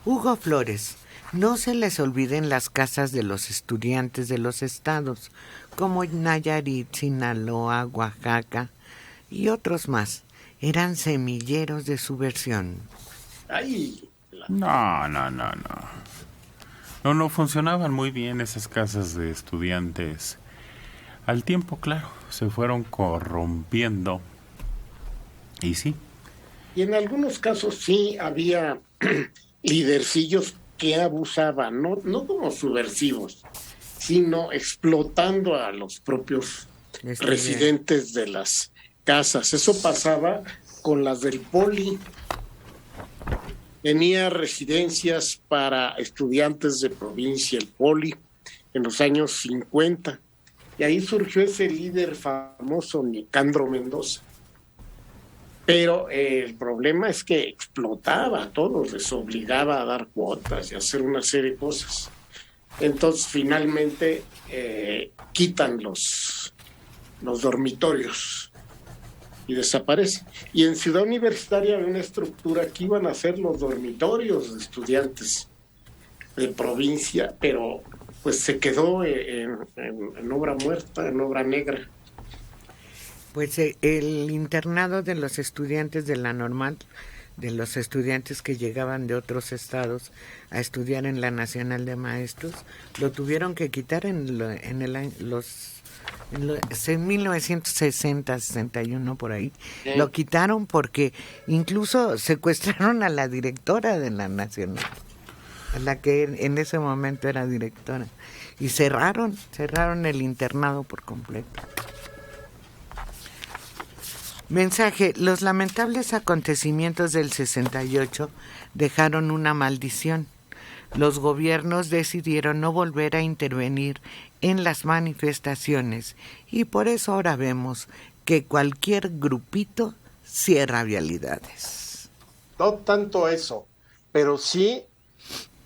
Hugo Flores, no se les olviden las casas de los estudiantes de los estados, como Nayarit, Sinaloa, Oaxaca y otros más. Eran semilleros de subversión. Ay. No. No funcionaban muy bien esas casas de estudiantes. Al tiempo, claro, se fueron corrompiendo. Y sí. Y en algunos casos sí había lidercillos que abusaban, no como subversivos, sino explotando a los propios residentes de las casas. Eso pasaba con las del Poli. Tenía residencias para estudiantes de provincia, el Poli, en los años 50. Y ahí surgió ese líder famoso, Nicandro Mendoza. Pero el problema es que explotaba a todos, les obligaba a dar cuotas y a hacer una serie de cosas. Entonces, finalmente, quitan los dormitorios y desaparece. Y en Ciudad Universitaria había una estructura que iban a ser los dormitorios de estudiantes de provincia, pero pues se quedó en obra muerta, en obra negra. Pues el internado de los estudiantes de la normal, de los estudiantes que llegaban de otros estados a estudiar en la Nacional de Maestros, lo tuvieron que quitar en 1960, 61 por ahí. Sí. Lo quitaron porque incluso secuestraron a la directora de la Nacional, a la que en ese momento era directora, y cerraron el internado por completo. Mensaje: los lamentables acontecimientos del 68 dejaron una maldición. Los gobiernos decidieron no volver a intervenir en las manifestaciones y por eso ahora vemos que cualquier grupito cierra vialidades. No tanto eso, pero sí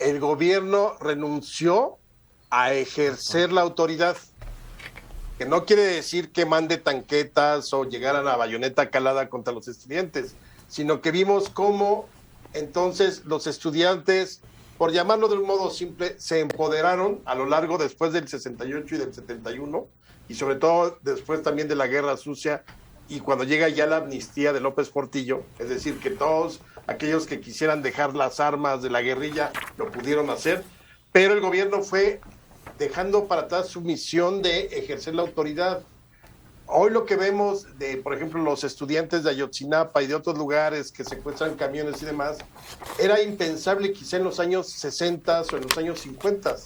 el gobierno renunció a ejercer la autoridad. Que no quiere decir que mande tanquetas o llegar a la bayoneta calada contra los estudiantes, sino que vimos cómo entonces los estudiantes, por llamarlo de un modo simple, se empoderaron a lo largo después del 68 y del 71, y sobre todo después también de la Guerra Sucia, y cuando llega ya la amnistía de López Portillo, es decir, que todos aquellos que quisieran dejar las armas de la guerrilla lo pudieron hacer, pero el gobierno fue dejando para atrás su misión de ejercer la autoridad. Hoy lo que vemos de, por ejemplo, los estudiantes de Ayotzinapa y de otros lugares que secuestran camiones y demás, era impensable quizá en los años 60 o en los años 50.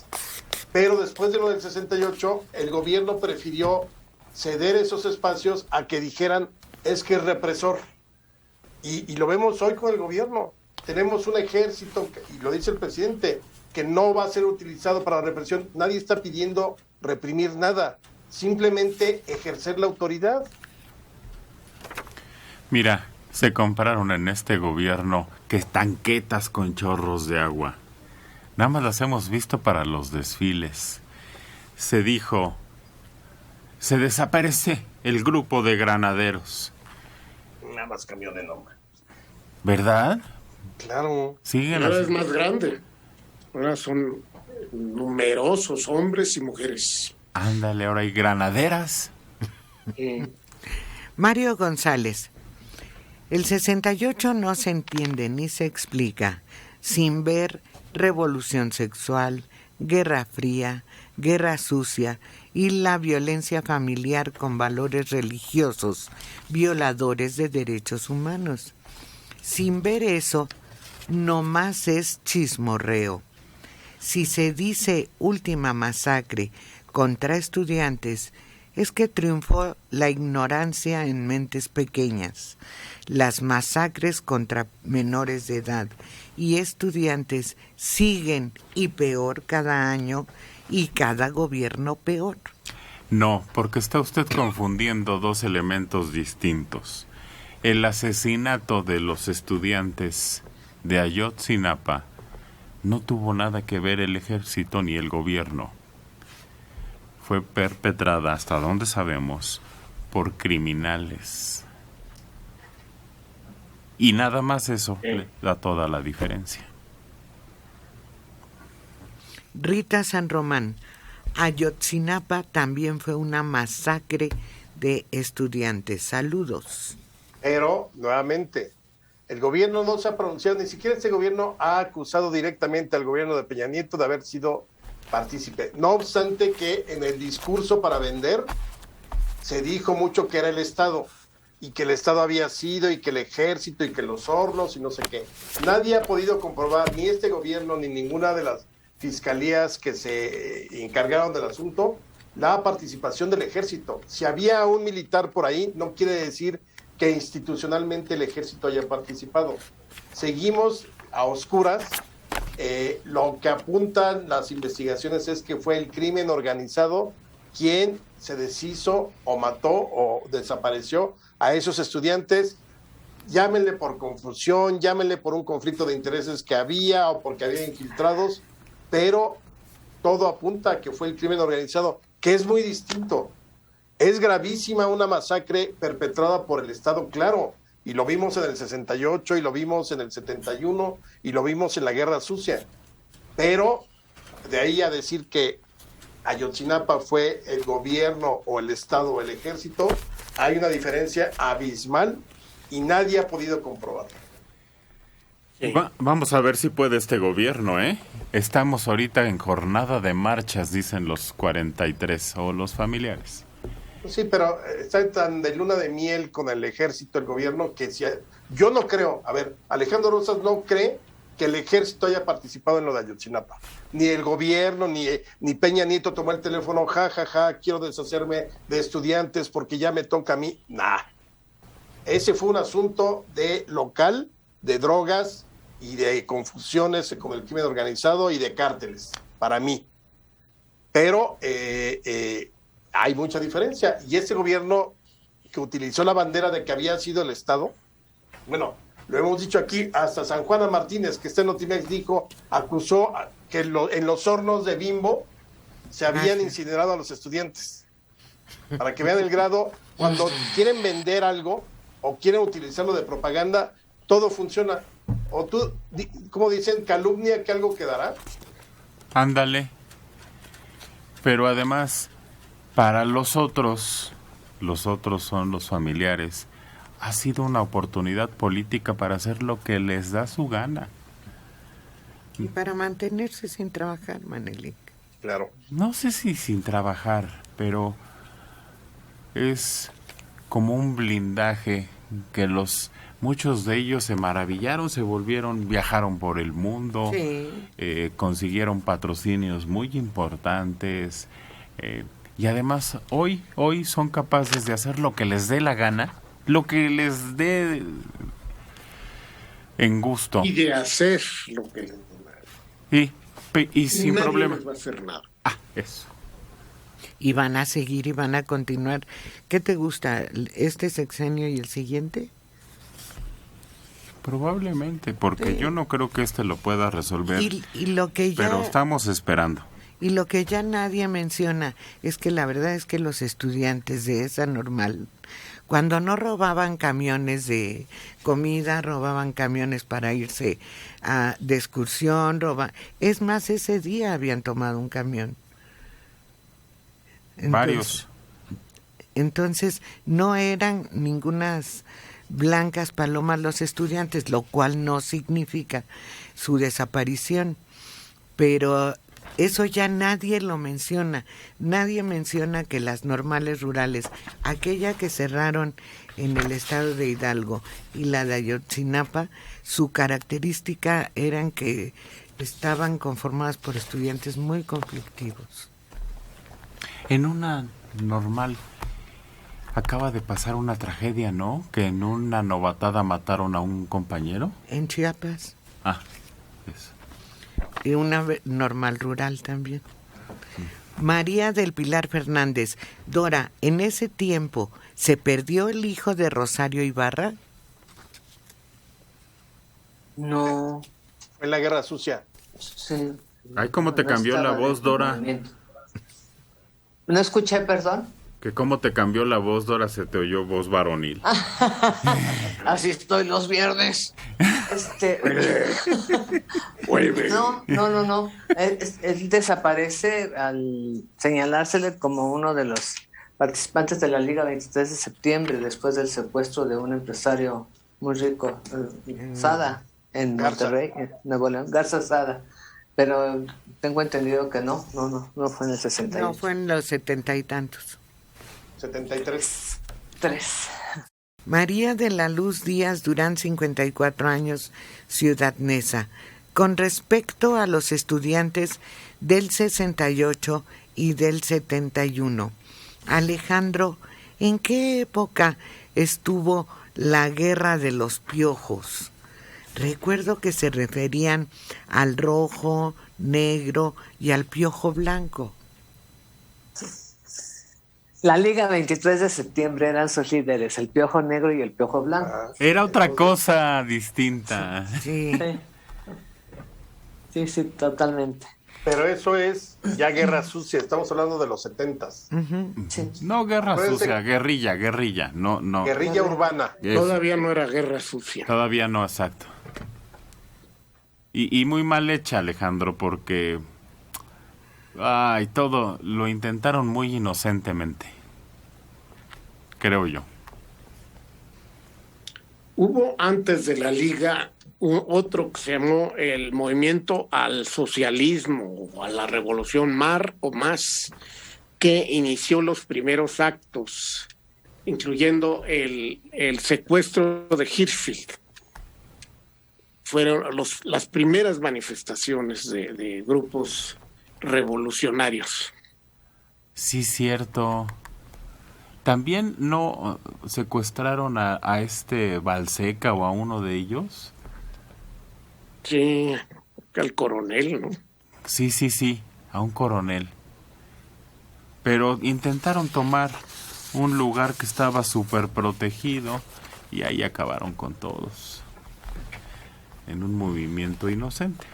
Pero después de lo del 68, el gobierno prefirió ceder esos espacios a que dijeran, es que es represor. Y lo vemos hoy con el gobierno. Tenemos un ejército, y lo dice el presidente, que no va a ser utilizado para la represión. Nadie está pidiendo reprimir nada, simplemente ejercer la autoridad. Mira, se compraron en este gobierno que tanquetas con chorros de agua. Nada más las hemos visto para los desfiles. Se dijo, se desaparece el grupo de granaderos. Nada más cambió de nombre. ¿Verdad? Claro. Siguen Ahora es más grande. Ahora son numerosos hombres y mujeres. Ándale, ahora hay granaderas. Mario González: el 68 no se entiende ni se explica sin ver revolución sexual, guerra fría, guerra sucia y la violencia familiar con valores religiosos, violadores de derechos humanos. Sin ver eso, nomás es chismorreo. Si se dice última masacre contra estudiantes, es que triunfó la ignorancia en mentes pequeñas. Las masacres contra menores de edad y estudiantes siguen, y peor cada año, y cada gobierno peor. No, porque está usted confundiendo dos elementos distintos. El asesinato de los estudiantes de Ayotzinapa no tuvo nada que ver el ejército ni el gobierno. Fue perpetrada, hasta donde sabemos, por criminales. Y nada más eso le da toda la diferencia. Rita San Román, Ayotzinapa también fue una masacre de estudiantes. Saludos. Pero, nuevamente, el gobierno no se ha pronunciado, ni siquiera este gobierno ha acusado directamente al gobierno de Peña Nieto de haber sido partícipe. No obstante que en el discurso para vender se dijo mucho que era el Estado y que el Estado había sido y que el ejército y que los hornos y no sé qué. Nadie ha podido comprobar, ni este gobierno ni ninguna de las fiscalías que se encargaron del asunto, la participación del ejército. Si había un militar por ahí, no quiere decir que institucionalmente el ejército haya participado. Seguimos a oscuras. Lo que apuntan las investigaciones es que fue el crimen organizado quien se deshizo o mató o desapareció a esos estudiantes. Llámenle por confusión, llámenle por un conflicto de intereses que había o porque había infiltrados, pero todo apunta a que fue el crimen organizado, que es muy distinto. Es gravísima una masacre perpetrada por el Estado, claro, y lo vimos en el 68, y lo vimos en el 71, y lo vimos en la Guerra Sucia. Pero de ahí a decir que Ayotzinapa fue el gobierno o el Estado o el ejército, hay una diferencia abismal y nadie ha podido comprobarlo. Sí. Vamos a ver si puede este gobierno, ¿eh? Estamos ahorita en jornada de marchas, dicen los 43 o los familiares. Sí, pero está tan de luna de miel con el ejército, el gobierno, que si yo no creo, a ver, Alejandro Rosas no cree que el ejército haya participado en lo de Ayotzinapa. Ni el gobierno, ni Peña Nieto tomó el teléfono, quiero deshacerme de estudiantes porque ya me toca a mí. Nah. Ese fue un asunto de local, de drogas y de confusiones con el crimen organizado y de cárteles, para mí. Pero hay mucha diferencia. Y ese gobierno que utilizó la bandera de que había sido el Estado, bueno, lo hemos dicho aquí, hasta San Juana Martínez, que está en Notimex, acusó que en los hornos de Bimbo se habían incinerado a los estudiantes. Para que vean el grado, cuando quieren vender algo o quieren utilizarlo de propaganda, todo funciona. O tú, como dicen, calumnia que algo quedará. Ándale. Pero además, para los otros son los familiares, ha sido una oportunidad política para hacer lo que les da su gana. Y para mantenerse sin trabajar, Manelik. Claro. No sé si sin trabajar, pero es como un blindaje que muchos de ellos se maravillaron, viajaron por el mundo, sí. Consiguieron patrocinios muy importantes, y además hoy son capaces de hacer lo que les dé la gana, lo que les dé en gusto. Y de hacer lo que les dé. Y sin nadie problema. les va a hacer nada. Eso. Y van a seguir y van a continuar. ¿Qué te gusta? ¿Este sexenio y el siguiente? Probablemente, porque sí. Yo no creo que lo pueda resolver. Y lo que ya, pero estamos esperando. Y lo que ya nadie menciona es que la verdad es que los estudiantes de esa normal, cuando no robaban camiones de comida, robaban camiones para irse de excursión, es más, ese día habían tomado un camión. Varios. Entonces, no eran ningunas blancas palomas los estudiantes, lo cual no significa su desaparición. Pero eso ya nadie lo menciona. Nadie menciona que las normales rurales, aquella que cerraron en el estado de Hidalgo y la de Ayotzinapa, su característica eran que estaban conformadas por estudiantes muy conflictivos. En una normal acaba de pasar una tragedia, ¿no? Que en una novatada mataron a un compañero. En Chiapas. Eso. Y una normal rural también. María del Pilar Fernández. Dora, ¿en ese tiempo se perdió el hijo de Rosario Ibarra? No. En la Guerra Sucia. Sí. Ay, cómo te cambió la voz, Dora. No escuché, perdón. Que cómo te cambió la voz, Dora, se te oyó voz varonil. Así estoy los viernes. Vuelve. No. Él desaparece al señalársele como uno de los participantes de la Liga 23 de septiembre, después del secuestro de un empresario muy rico, Sada, en Garza. Monterrey, en Nuevo León, Garza Sada. Pero tengo entendido que no fue en el 68. No, fue en los 70 y tantos. 73. 3. María de la Luz Díaz Durán, 54 años, Ciudad Neza. Con respecto a los estudiantes del 68 y del 71, Alejandro, ¿en qué época estuvo la guerra de los piojos? Recuerdo que se referían al rojo, negro y al piojo blanco. La Liga 23 de septiembre eran sus líderes, el Piojo Negro y el Piojo Blanco. Era otra cosa distinta. Sí. Sí, totalmente. Pero eso es ya guerra sucia, estamos hablando de los 70s. Sí. No guerra Acuérdate- sucia, guerrilla. No. Guerrilla urbana. Todavía no era guerra sucia. Todavía no, exacto. Y muy mal hecha, Alejandro, porque... Ay, todo lo intentaron muy inocentemente. Creo yo. Hubo antes de la Liga otro que se llamó el Movimiento al Socialismo o a la Revolución Mar o Más, que inició los primeros actos, incluyendo el secuestro de Hirschfeld. Fueron las primeras manifestaciones de grupos revolucionarios. Sí, cierto. ¿También no secuestraron a este Balseca o a uno de ellos? Sí, al coronel, ¿no? Sí, a un coronel. Pero intentaron tomar un lugar que estaba súper protegido y ahí acabaron con todos. En un movimiento inocente.